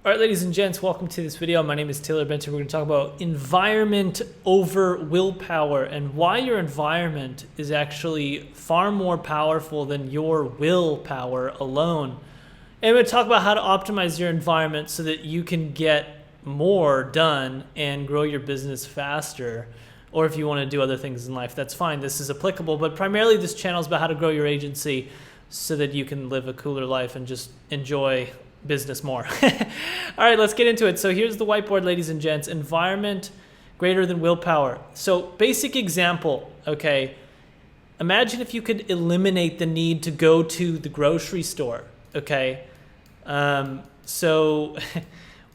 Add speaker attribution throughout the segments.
Speaker 1: All right, ladies and gents, welcome to this video. My name is Taylor Benton. We're going to talk about environment over willpower and why your environment is actually far more powerful than your willpower alone. And we're going to talk about how to optimize your environment so that you can get more done and grow your business faster. Or if you want to do other things in life, that's fine. This is applicable, but primarily this channel is about how to grow your agency so that you can live a cooler life and just enjoy business more. All right, let's get into it. So here's the whiteboard, ladies and gents. Environment greater than willpower. So basic example, okay? Imagine if you could eliminate the need to go to the grocery store, okay? So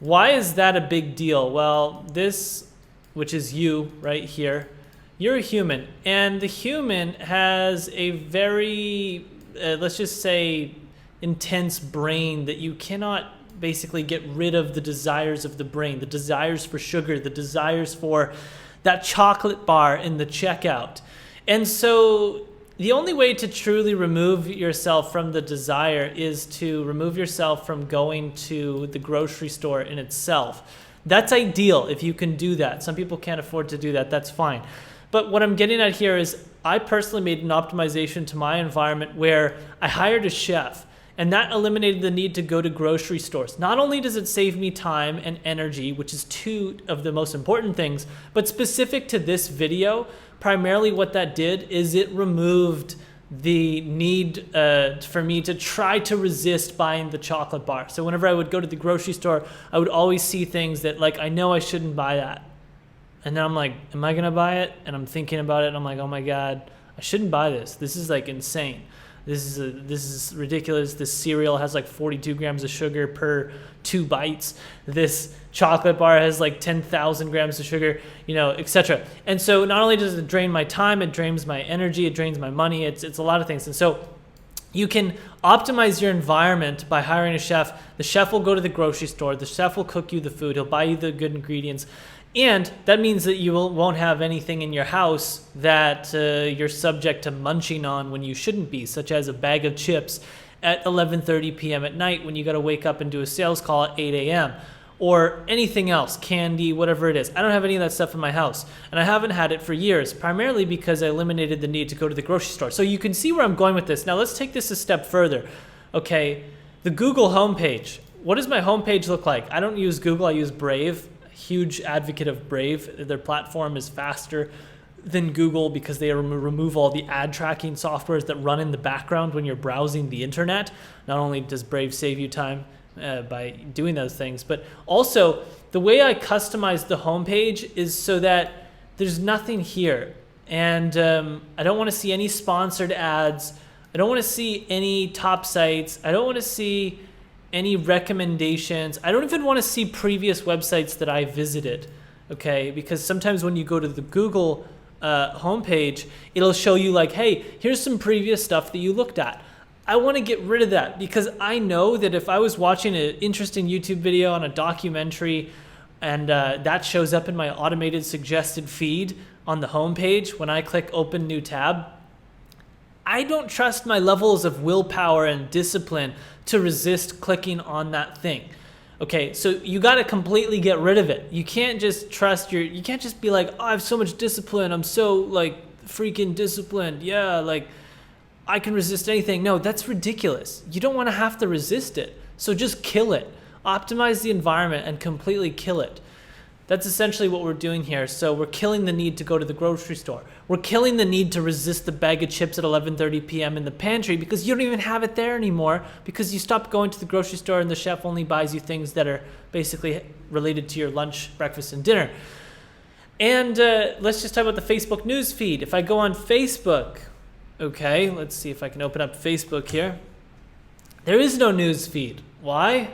Speaker 1: why is that a big deal? Well, this, which is you right here, you're a human, and the human has a very, let's just say, intense brain that you cannot basically get rid of the desires of the brain, the desires for sugar, the desires for that chocolate bar in the checkout. And so the only way to truly remove yourself from the desire is to remove yourself from going to the grocery store in itself. That's ideal if you can do that. Some people can't afford to do that. That's fine. But what I'm getting at here is I personally made an optimization to my environment where I hired a chef. And that eliminated the need to go to grocery stores. Not only does it save me time and energy, which is two of the most important things, but specific to this video, primarily what that did is it removed the need for me to try to resist buying the chocolate bar. So whenever I would go to the grocery store, I would always see things that like, I know I shouldn't buy that. And then I'm like, am I gonna buy it? And I'm thinking about it and I'm like, oh my God, I shouldn't buy this. This is like insane. This is ridiculous. This cereal has like 42 grams of sugar per 2 bites. This chocolate bar has like 10,000 grams of sugar, etc. And so not only does it drain my time, it drains my energy, it drains my money. It's a lot of things. And so you can optimize your environment by hiring a chef. The chef will go to the grocery store. The chef will cook you the food. He'll buy you the good ingredients. And that means that you won't have anything in your house that you're subject to munching on when you shouldn't be, such as a bag of chips at 11:30 p.m. at night when you got to wake up and do a sales call at 8 a.m. or anything else, candy, whatever it is. I don't have any of that stuff in my house, and I haven't had it for years, primarily because I eliminated the need to go to the grocery store. So you can see where I'm going with this. Now let's take this a step further. Okay, the Google homepage. What does my homepage look like? I don't use Google, I use Brave. Huge advocate of Brave. Their platform is faster than Google because they remove all the ad tracking softwares that run in the background when you're browsing the internet. Not only does Brave save you time by doing those things, but also the way I customize the homepage is so that there's nothing here. And I don't want to see any sponsored ads. I don't want to see any top sites. I don't want to see any recommendations. I don't even want to see previous websites that I visited, okay? Because sometimes when you go to the Google homepage, it'll show you like, hey, here's some previous stuff that you looked at. I want to get rid of that because I know that if I was watching an interesting YouTube video on a documentary and that shows up in my automated suggested feed on the homepage when I click open new tab, I don't trust my levels of willpower and discipline to resist clicking on that thing. Okay, so you got to completely get rid of it. You can't just trust you can't just be like, oh, I have so much discipline. I'm so like freaking disciplined. Yeah, like I can resist anything. No, that's ridiculous. You don't want to have to resist it. So just kill it. Optimize the environment and completely kill it. That's essentially what we're doing here. So we're killing the need to go to the grocery store. We're killing the need to resist the bag of chips at 11:30 p.m. in the pantry because you don't even have it there anymore because you stopped going to the grocery store and the chef only buys you things that are basically related to your lunch, breakfast, and dinner. And let's just talk about the Facebook news feed. If I go on Facebook, okay, let's see if I can open up Facebook here. There is no news feed. Why?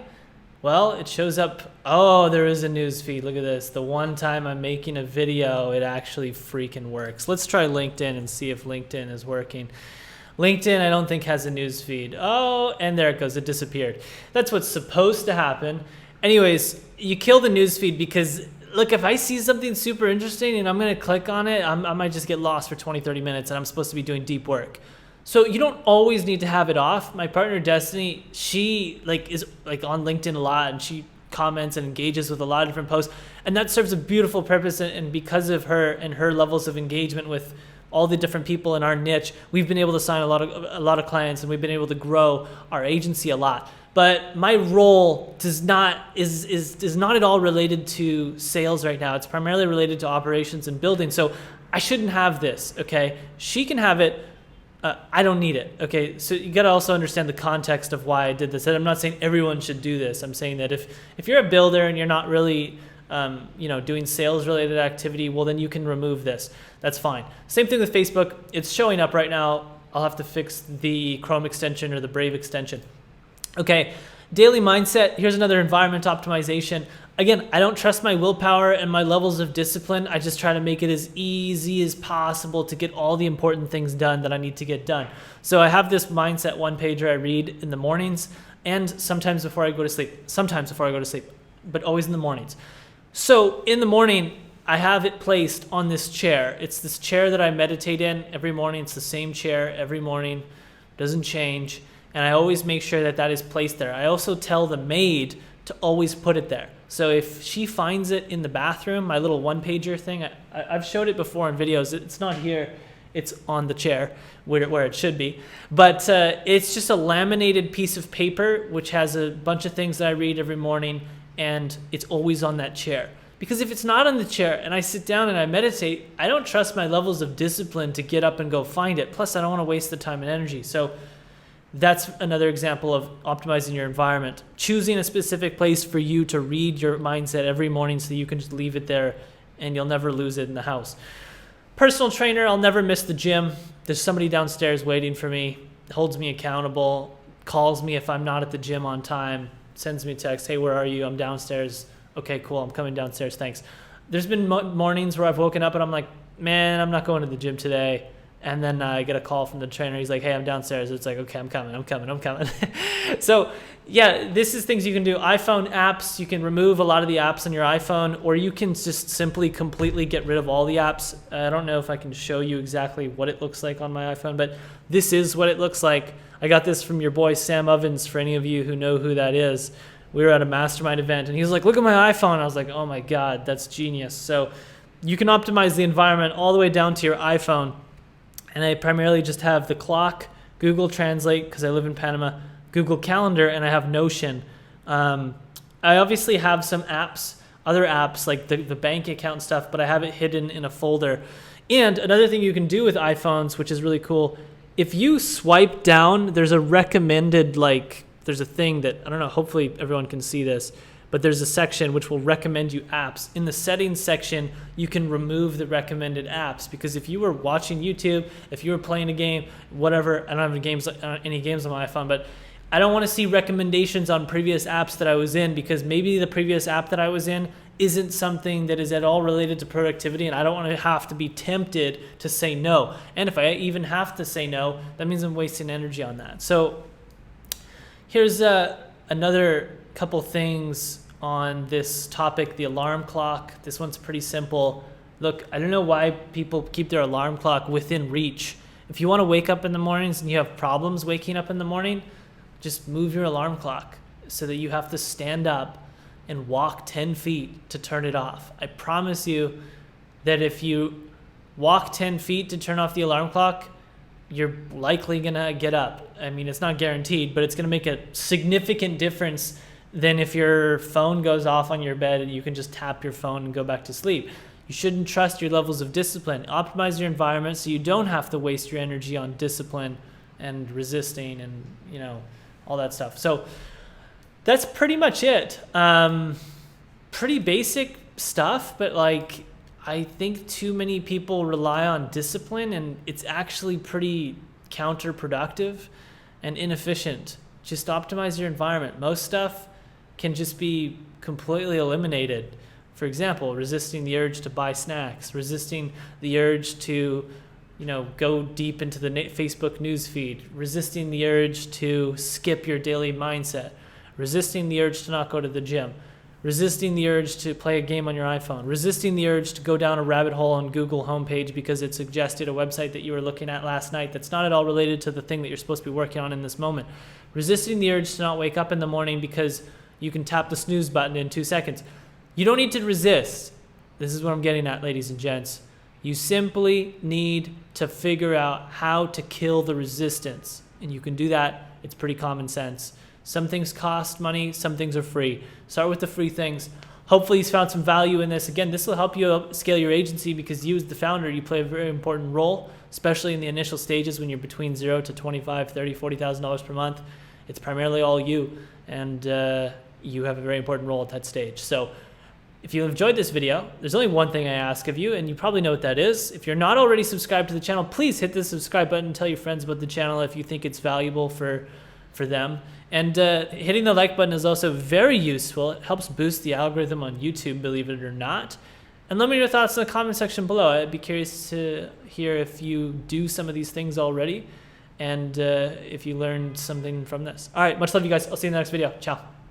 Speaker 1: Well, it shows up, oh, there is a news feed. Look at this. The one time I'm making a video, it actually freaking works. Let's try LinkedIn and see if LinkedIn is working. LinkedIn, I don't think has a news feed. Oh, and there it goes. It disappeared. That's what's supposed to happen. Anyways, you kill the news feed because, look, if I see something super interesting and I'm going to click on it, I might just get lost for 20, 30 minutes and I'm supposed to be doing deep work. So you don't always need to have it off. My partner Destiny, she is on LinkedIn a lot, and she comments and engages with a lot of different posts, and that serves a beautiful purpose. And because of her and her levels of engagement with all the different people in our niche, we've been able to sign a lot of clients, and we've been able to grow our agency a lot. But my role is not at all related to sales right now. It's primarily related to operations and building. So I shouldn't have this, okay? She can have it. I don't need it, okay? So you got to also understand the context of why I did this. And I'm not saying everyone should do this. I'm saying that if you're a builder and you're not really doing sales-related activity, well, then you can remove this. That's fine. Same thing with Facebook. It's showing up right now. I'll have to fix the Chrome extension or the Brave extension. Okay, daily mindset. Here's another environment optimization. Again, I don't trust my willpower and my levels of discipline. I just try to make it as easy as possible to get all the important things done that I need to get done. So I have this mindset one-pager I read in the mornings and sometimes before I go to sleep, but always in the mornings. So in the morning, I have it placed on this chair. It's this chair that I meditate in every morning. It's the same chair every morning, doesn't change. And I always make sure that is placed there. I also tell the maid to always put it there. So if she finds it in the bathroom, my little one-pager thing, I've showed it before in videos. It's not here. It's on the chair where it should be. But it's just a laminated piece of paper which has a bunch of things that I read every morning, and it's always on that chair. Because if it's not on the chair and I sit down and I meditate, I don't trust my levels of discipline to get up and go find it. Plus, I don't want to waste the time and energy. So that's another example of optimizing your environment. Choosing a specific place for you to read your mindset every morning so you can just leave it there and you'll never lose it in the house. Personal trainer, I'll never miss the gym. There's somebody downstairs waiting for me, holds me accountable, calls me if I'm not at the gym on time, sends me a text, hey, where are you? I'm downstairs. Okay, cool, I'm coming downstairs, thanks. There's been mornings where I've woken up and I'm like, man, I'm not going to the gym today. And then I get a call from the trainer. He's like, hey, I'm downstairs. It's like, okay, I'm coming. So yeah, this is things you can do. iPhone apps, you can remove a lot of the apps on your iPhone, or you can just simply completely get rid of all the apps. I don't know if I can show you exactly what it looks like on my iPhone, but this is what it looks like. I got this from your boy, Sam Ovens, for any of you who know who that is. We were at a mastermind event and he was like, look at my iPhone. I was like, oh my God, that's genius. So you can optimize the environment all the way down to your iPhone. And I primarily just have the clock, Google Translate, because I live in Panama, Google Calendar, and I have Notion. I obviously have some apps, other apps like the bank account stuff, but I have it hidden in a folder. And another thing you can do with iPhones, which is really cool, if you swipe down, there's a recommended, there's a thing that, I don't know, hopefully everyone can see this, but there's a section which will recommend you apps. In the settings section, you can remove the recommended apps, because if you were watching YouTube, if you were playing a game, whatever, I don't have any games on my iPhone, but I don't want to see recommendations on previous apps that I was in, because maybe the previous app that I was in isn't something that is at all related to productivity, and I don't want to have to be tempted to say no. And if I even have to say no, that means I'm wasting energy on that. So here's another couple things on this topic, the alarm clock. This one's pretty simple. Look, I don't know why people keep their alarm clock within reach. If you want to wake up in the mornings and you have problems waking up in the morning, just move your alarm clock so that you have to stand up and walk 10 feet to turn it off. I promise you that if you walk 10 feet to turn off the alarm clock, you're likely gonna get up. I mean, it's not guaranteed, but it's gonna make a significant difference than if your phone goes off on your bed and you can just tap your phone and go back to sleep. You shouldn't trust your levels of discipline. Optimize your environment so you don't have to waste your energy on discipline and resisting and, all that stuff. So that's pretty much it. Pretty basic stuff, but I think too many people rely on discipline, and it's actually pretty counterproductive and inefficient. Just optimize your environment. Most stuff can just be completely eliminated. For example, resisting the urge to buy snacks, resisting the urge to, go deep into the Facebook news feed, resisting the urge to skip your daily mindset, resisting the urge to not go to the gym, resisting the urge to play a game on your iPhone, resisting the urge to go down a rabbit hole on Google homepage because it suggested a website that you were looking at last night that's not at all related to the thing that you're supposed to be working on in this moment, resisting the urge to not wake up in the morning because you can tap the snooze button in 2 seconds. You don't need to resist. This is what I'm getting at, ladies and gents. You simply need to figure out how to kill the resistance. And you can do that. It's pretty common sense. Some things cost money, some things are free. Start with the free things. Hopefully you've found some value in this. Again, this will help you scale your agency because you as the founder, you play a very important role, especially in the initial stages when you're between 0 to 25, 30, $40,000 per month. It's primarily all you, and you have a very important role at that stage. So if you enjoyed this video, there's only one thing I ask of you, and you probably know what that is. If you're not already subscribed to the channel, please hit the subscribe button and tell your friends about the channel if you think it's valuable for them. And hitting the like button is also very useful. It helps boost the algorithm on YouTube, believe it or not. And let me know your thoughts in the comment section below. I'd be curious to hear if you do some of these things already and if you learned something from this. All right, much love, you guys. I'll see you in the next video. Ciao.